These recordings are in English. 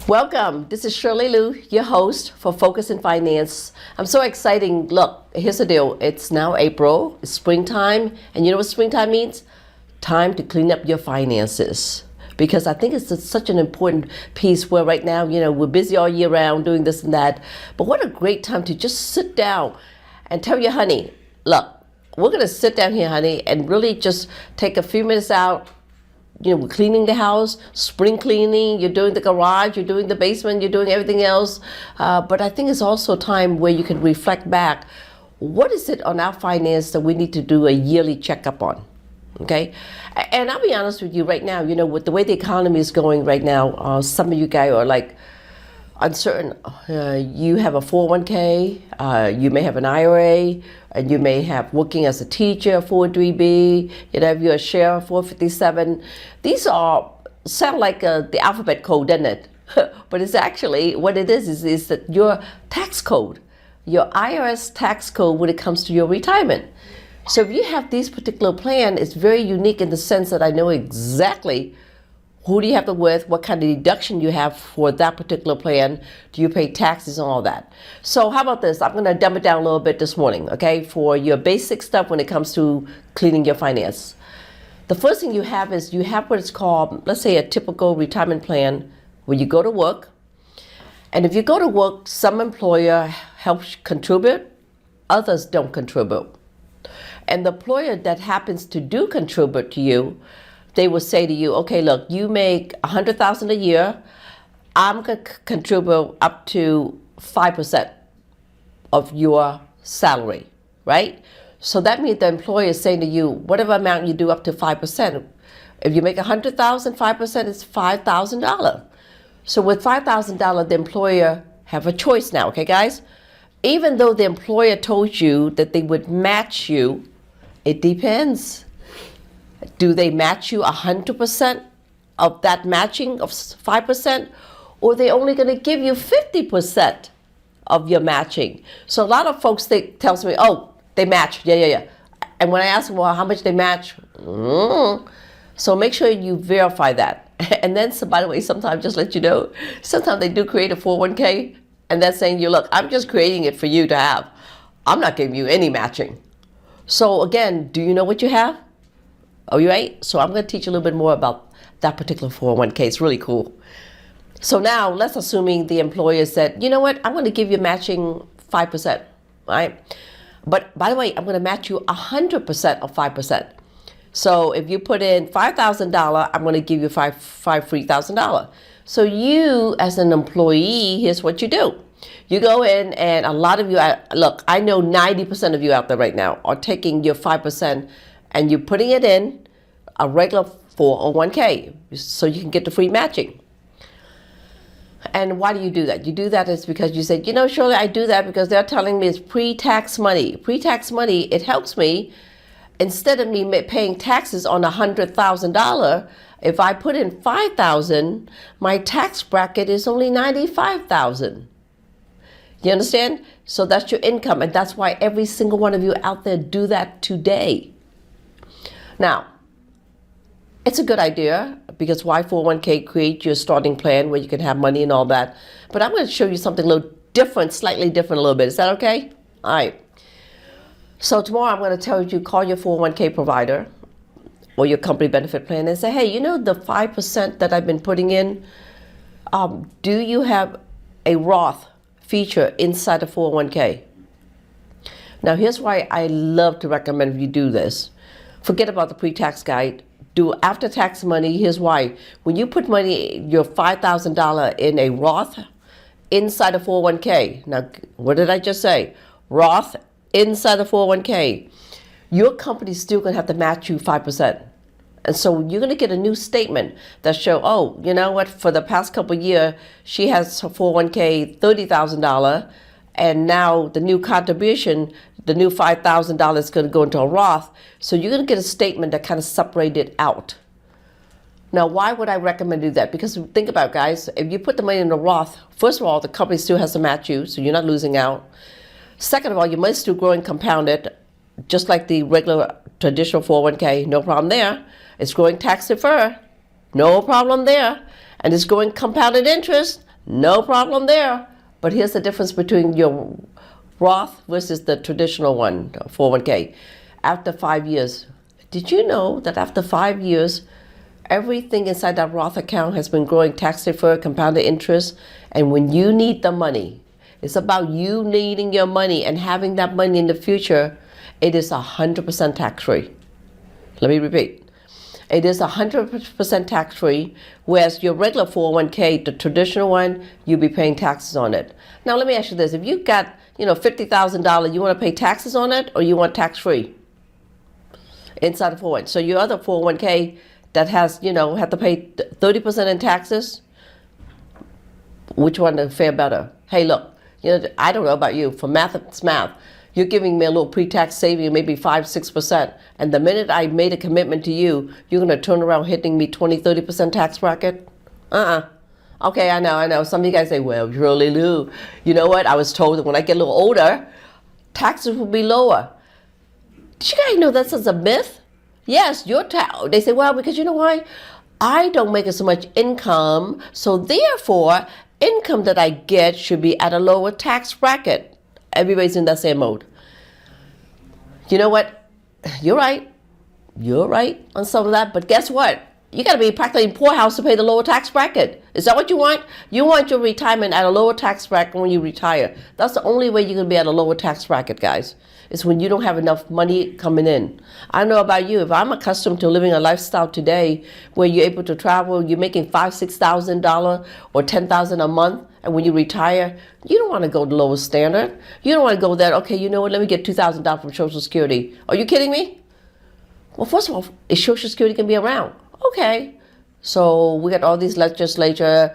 Welcome. This is Shirley Luu, your host for Focus in Finance. I'm so exciting. Look, here's the deal. It's now April, it's springtime, and you know what springtime means? Time to clean up your finances. Because I think it's such an important piece where right now, we're busy all year round doing this and that. But what a great time to just sit down and tell your honey, look, we're going to sit down here, honey, and really just take a few minutes out. We're cleaning the house, spring cleaning, you're doing the garage, you're doing the basement, you're doing everything else. But I think it's also a time where you can reflect back. What is it on our finance that we need to do a yearly checkup on? Okay? And I'll be honest with you right now, with the way the economy is going right now, some of you guys are like uncertain. You have a 401k, you may have an IRA, and you may have working as a teacher, 403b, if you're a sheriff, 457. These all sound like the alphabet code, doesn't it? But it's actually, what it is that your tax code, your IRS tax code when it comes to your retirement. So if you have these particular plan, it's very unique in the sense that I know exactly who do you have to with, what kind of deduction you have for that particular plan, do you pay taxes and all that. So how about this? I'm going to dumb it down a little bit this morning, okay, for your basic stuff when it comes to cleaning your finance. The first thing you have is you have what is called, let's say, a typical retirement plan where you go to work. And if you go to work, some employer helps contribute, others don't contribute. And the employer that happens to do contribute to you, they will say to you, okay, look, you make $100,000 a year. I'm going to contribute up to 5% of your salary, right? So that means the employer is saying to you, whatever amount you do up to 5%, if you make $100,000, 5% is $5,000. So with $5,000, the employer have a choice now, okay, guys? Even though the employer told you that they would match you, it depends. Do they match you 100% of that matching of 5%? Or are they only going to give you 50% of your matching? So a lot of folks tells me, oh, they match. Yeah. And when I ask them, well, how much they match? So make sure you verify that. And then, so by the way, sometimes just let you know, sometimes they do create a 401k and they're saying you, look, I'm just creating it for you to have. I'm not giving you any matching. So again, do you know what you have? Are you right? So I'm going to teach you a little bit more about that particular 401k. It's really cool. So now let's assuming the employer said, you know what, I'm going to give you matching 5%, right? But by the way, I'm going to match you 100% of 5%. So if you put in $5,000, I'm going to give you $3,000. So you as an employee, here's what you do. You go in and a lot of you, look, I know 90% of you out there right now are taking your 5% and you're putting it in a regular 401k so you can get the free matching. And why do you do that? You do that is because you say, Shirley, I do that because they're telling me it's pre-tax money. Pre-tax money, it helps me. Instead of me paying taxes on $100,000, if I put in $5,000, my tax bracket is only $95,000. You understand? So that's your income, and that's why every single one of you out there do that today. Now, it's a good idea because why 401k create your starting plan where you can have money and all that. But I'm going to show you something a little different, slightly different a little bit. Is that okay? All right. So tomorrow I'm going to tell you, call your 401k provider or your company benefit plan and say, hey, the 5% that I've been putting in, do you have a Roth feature inside the 401k? Now, here's why I love to recommend if you do this. Forget about the pre-tax guide. Do after-tax money. Here's why. When you put money, your $5,000 in a Roth inside a 401k. Now, what did I just say? Roth inside the 401k. Your company's still going to have to match you 5%. And so you're going to get a new statement that show, oh, you know what? For the past couple of years, she has her 401k $30,000. And now the new contribution, the new $5,000 is going to go into a Roth. So you're going to get a statement that kind of separated out. Now, why would I recommend do that? Because think about it, guys. If you put the money in the Roth, first of all, the company still has to match you, so you're not losing out. Second of all, your money's still growing compounded, just like the regular traditional 401k. No problem there. It's growing tax deferred. No problem there. And it's growing compounded interest. No problem there. But here's the difference between your Roth versus the traditional one, 401k. After 5 years, did you know that after 5 years, everything inside that Roth account has been growing tax-deferred compounded interest? And when you need the money, it's about you needing your money and having that money in the future, it is 100% tax-free. Let me repeat. It is 100% tax-free, whereas your regular 401k, the traditional one, you'll be paying taxes on it. Now, let me ask you this. If you got, $50,000, you want to pay taxes on it, or you want tax-free inside of 401? So your other 401k that has, have to pay 30% in taxes, which one to fare better? Hey, look, I don't know about you. For math, it's math. You're giving me a little pre-tax saving, maybe 5-6%. And the minute I made a commitment to you, you're going to turn around hitting me 20-30% tax bracket? Okay, I know. Some of you guys say, well, Shirley Luu, you know what? I was told that when I get a little older, taxes will be lower. Did you guys know that's a myth? Yes, they say, well, because you know why? I don't make so much income, so therefore, income that I get should be at a lower tax bracket. Everybody's in that same mode. You know what? You're right. You're right on some of that. But guess what? You got to be practically in poorhouse to pay the lower tax bracket. Is that what you want? You want your retirement at a lower tax bracket when you retire. That's the only way you're going to be at a lower tax bracket, guys. It's when you don't have enough money coming in. I know about you. If I'm accustomed to living a lifestyle today where you're able to travel, you're making $5,000-$6,000 or $10,000 a month, and when you retire, you don't want to go to the lowest standard. You don't want to go there, okay, you know what, let me get $2,000 from Social Security. Are you kidding me? Well, first of all, is Social Security going to be around? Okay. So we got all these legislature,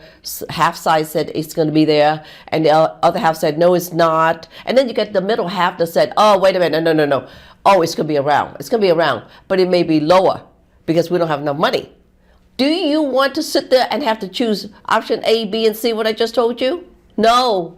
half side said it's going to be there, and the other half said, no, it's not. And then you get the middle half that said, oh, wait a minute, no. Oh, it's going to be around. It's going to be around, but it may be lower because we don't have enough money. Do you want to sit there and have to choose option A, B, and C, what I just told you? No.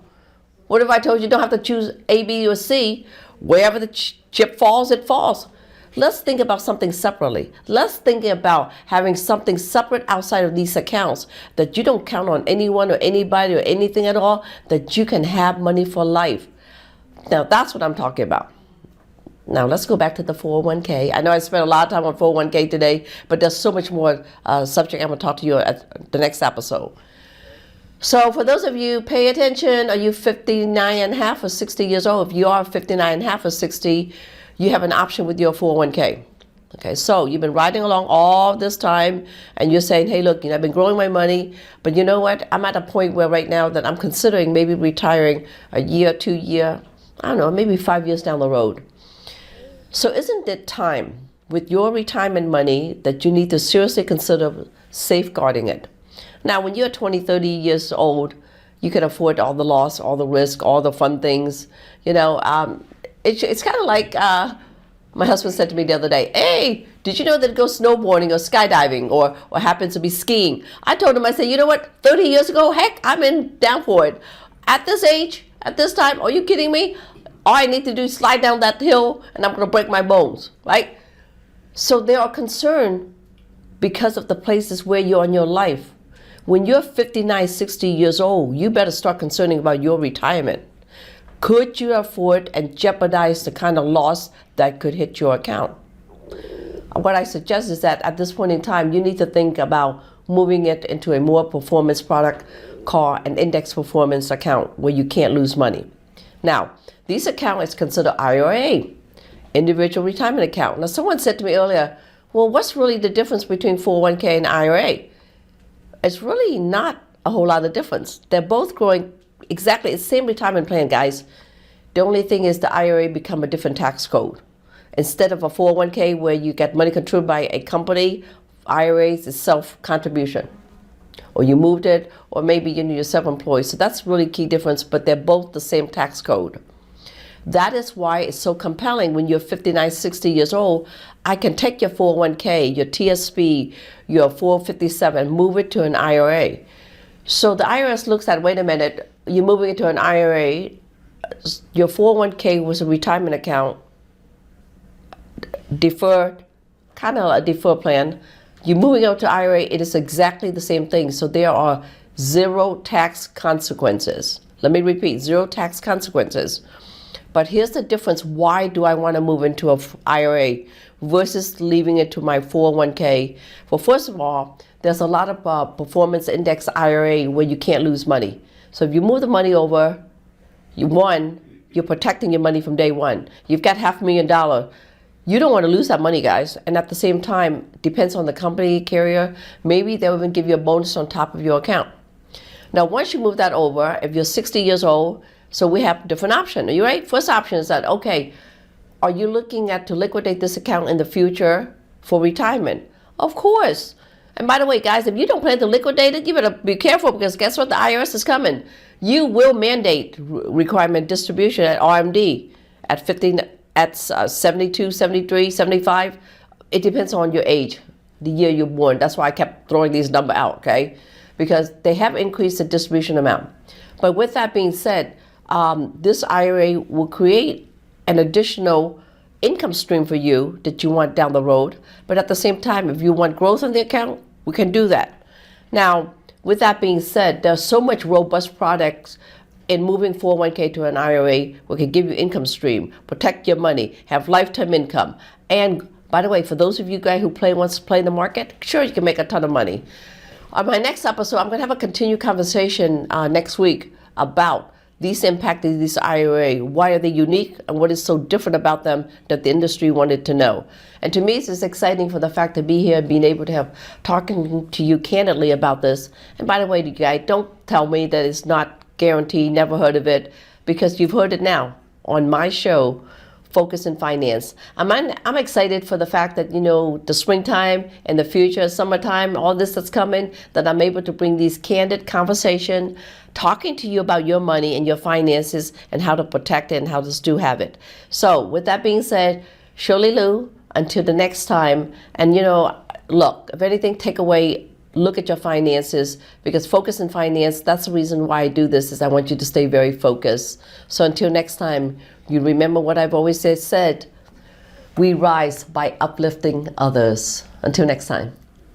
What if I told you don't have to choose A, B, or C? Wherever the chip falls, it falls. Let's think about something separately. Let's think about having something separate outside of these accounts that you don't count on anyone or anybody or anything at all, that you can have money for life. Now, that's what I'm talking about. Now, let's go back to the 401k. I know I spent a lot of time on 401k today, but there's so much more subject I'm going to talk to you at the next episode. So for those of you, pay attention. Are you 59 and a half or 60 years old? If you are 59 and a half or 60, you have an option with your 401k. Okay, so you've been riding along all this time and you're saying, hey, look, I've been growing my money, but you know what? I'm at a point where right now that I'm considering maybe retiring a year, 2 year, I don't know, maybe 5 years down the road. So isn't it time with your retirement money that you need to seriously consider safeguarding it? Now, when you're 20, 30 years old, you can afford all the loss, all the risk, all the fun things. It's kind of like my husband said to me the other day, hey, did you know that it goes snowboarding or skydiving or happens to be skiing? I told him, I said, you know what, 30 years ago, heck, I'm down for it. At this age, at this time, are you kidding me? All I need to do is slide down that hill and I'm going to break my bones, right? So they are concerned because of the places where you're in your life. When you're 59, 60 years old, you better start concerning about your retirement. Could you afford and jeopardize the kind of loss that could hit your account? What I suggest is that at this point in time, you need to think about moving it into a more performance product called an index performance account where you can't lose money. Now, these accounts is considered IRA, individual retirement account. Now, someone said to me earlier, well, what's really the difference between 401k and IRA? It's really not a whole lot of difference. They're both growing exactly the same retirement plan, guys. The only thing is the IRA become a different tax code. Instead of a 401k where you get money contributed by a company, IRAs is self-contribution. Or you moved it, or maybe you're self-employed. So that's really key difference, but they're both the same tax code. That is why it's so compelling when you're 59, 60 years old. I can take your 401k, your TSP, your 457, move it to an IRA. So the IRS looks at, wait a minute, you're moving it to an IRA, your 401k was a retirement account, deferred, kind of a deferred plan. You're moving out to IRA, it is exactly the same thing. So there are zero tax consequences. Let me repeat, zero tax consequences. But here's the difference. Why do I want to move into a IRA versus leaving it to my 401k? Well, first of all, there's a lot of performance index IRA where you can't lose money. So if you move the money over, you're protecting your money from day one. You've got $500,000. You don't want to lose that money, guys. And at the same time, depends on the company, carrier, maybe they'll even give you a bonus on top of your account. Now, once you move that over, if you're 60 years old, so we have a different option. Are you right? First option is that, okay, are you looking at to liquidate this account in the future for retirement? Of course. And by the way, guys, if you don't plan to liquidate it, you better be careful, because guess what? The IRS is coming. You will mandate requirement distribution at RMD at 15, at 72, 73, 75. It depends on your age, the year you're born. That's why I kept throwing these numbers out, okay? Because they have increased the distribution amount. But with that being said, this IRA will create an additional income stream for you that you want down the road. But at the same time, if you want growth in the account, we can do that. Now, with that being said, there's so much robust products in moving 401k to an IRA. We can give you income stream, protect your money, have lifetime income. And by the way, for those of you guys who wants to play in the market, sure, you can make a ton of money. On my next episode, I'm going to have a continued conversation next week about these impacted these IRA. Why are they unique, and what is so different about them that the industry wanted to know? And to me, it's just exciting for the fact to be here and being able to have talking to you candidly about this. And by the way, you guys, don't tell me that it's not guaranteed, never heard of it, because you've heard it now on my show, Focus in Finance. I'm excited for the fact that, you know, the springtime and the future, summertime, all this that's coming, that I'm able to bring these candid conversation, talking to you about your money and your finances and how to protect it and how to still have it. So with that being said, Shirley Luu, until the next time. And, you know, look, if anything, take away, look at your finances, because Focus in Finance, that's the reason why I do this, is I want you to stay very focused. So until next time, you remember what I've always said, we rise by uplifting others. Until next time.